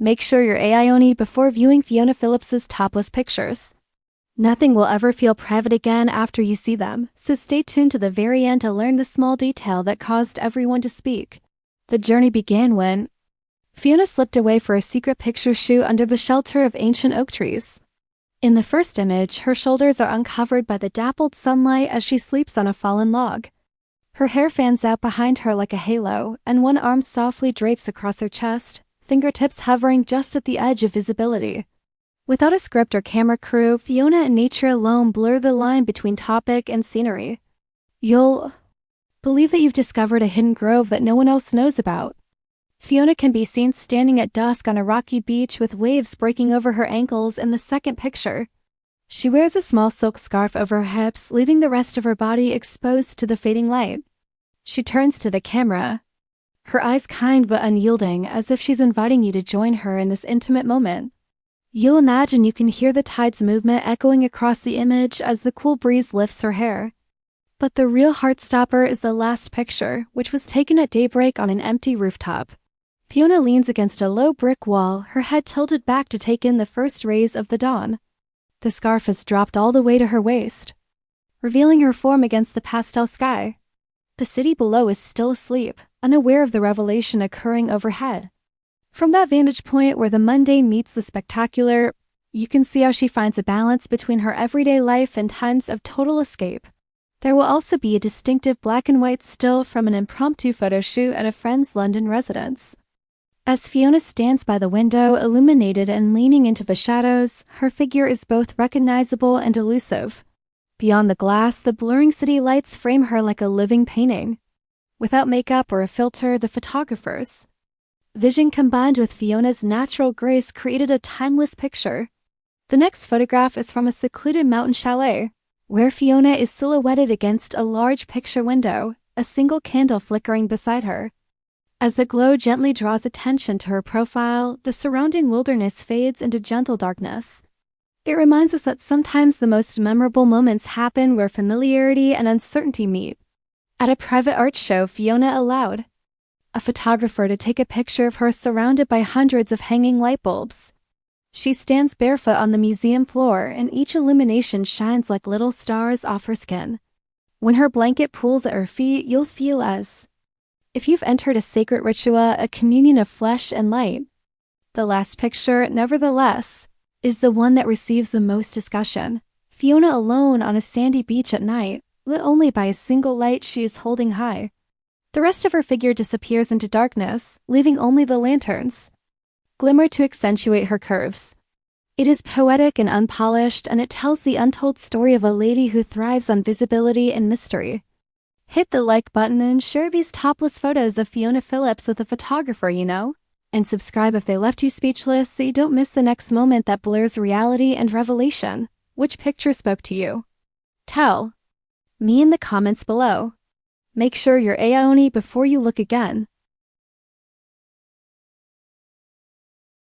Make sure you're AIone before viewing Fiona Phillips's topless pictures. Nothing will ever feel private again after you see them, so stay tuned to the very end to learn the small detail that caused everyone to speak. The journey began when Fiona slipped away for a secret picture shoot under the shelter of ancient oak trees. In the first image, her shoulders are uncovered by the dappled sunlight as she sleeps on a fallen log. Her hair fans out behind her like a halo, and one arm softly drapes across her chest, fingertips hovering just at the edge of visibility. Without a script or camera crew, Fiona and nature alone blur the line between topic and scenery. You'll believe that you've discovered a hidden grove that no one else knows about. Fiona can be seen standing at dusk on a rocky beach with waves breaking over her ankles in the second picture. She wears a small silk scarf over her hips, leaving the rest of her body exposed to the fading light. She turns to the camera, her eyes kind but unyielding, as if she's inviting you to join her in this intimate moment. You'll imagine you can hear the tide's movement echoing across the image as the cool breeze lifts her hair. But the real heartstopper is the last picture, which was taken at daybreak on an empty rooftop. Fiona leans against a low brick wall, her head tilted back to take in the first rays of the dawn. The scarf is dropped all the way to her waist, revealing her form against the pastel sky. The city below is still asleep, unaware of the revelation occurring overhead. From that vantage point where the mundane meets the spectacular, you can see how she finds a balance between her everyday life and times of total escape. There will also be a distinctive black and white still from an impromptu photo shoot at a friend's London residence. As Fiona stands by the window, illuminated and leaning into the shadows, her figure is both recognizable and elusive. Beyond the glass, the blurring city lights frame her like a living painting. Without makeup or a filter, the photographer's vision combined with Fiona's natural grace created a timeless picture. The next photograph is from a secluded mountain chalet, where Fiona is silhouetted against a large picture window, a single candle flickering beside her. As the glow gently draws attention to her profile, the surrounding wilderness fades into gentle darkness. It reminds us that sometimes the most memorable moments happen where familiarity and uncertainty meet. At a private art show, Fiona allowed a photographer to take a picture of her surrounded by hundreds of hanging light bulbs. She stands barefoot on the museum floor, and each illumination shines like little stars off her skin. When her blanket pools at her feet, you'll feel as if you've entered a sacred ritual, a communion of flesh and light. The last picture, nevertheless, is the one that receives the most discussion. Fiona alone on a sandy beach at night, lit only by a single light she is holding high. The rest of her figure disappears into darkness, leaving only the lanterns glimmer to accentuate her curves. It is poetic and unpolished, and it tells the untold story of a lady who thrives on visibility and mystery. Hit the like button and share these topless photos of Fiona Phillips with a photographer you know. And subscribe if they left you speechless so you don't miss the next moment that blurs reality and revelation. Which picture spoke to you? Tell me in the comments below. Make sure you're AIone before you look again.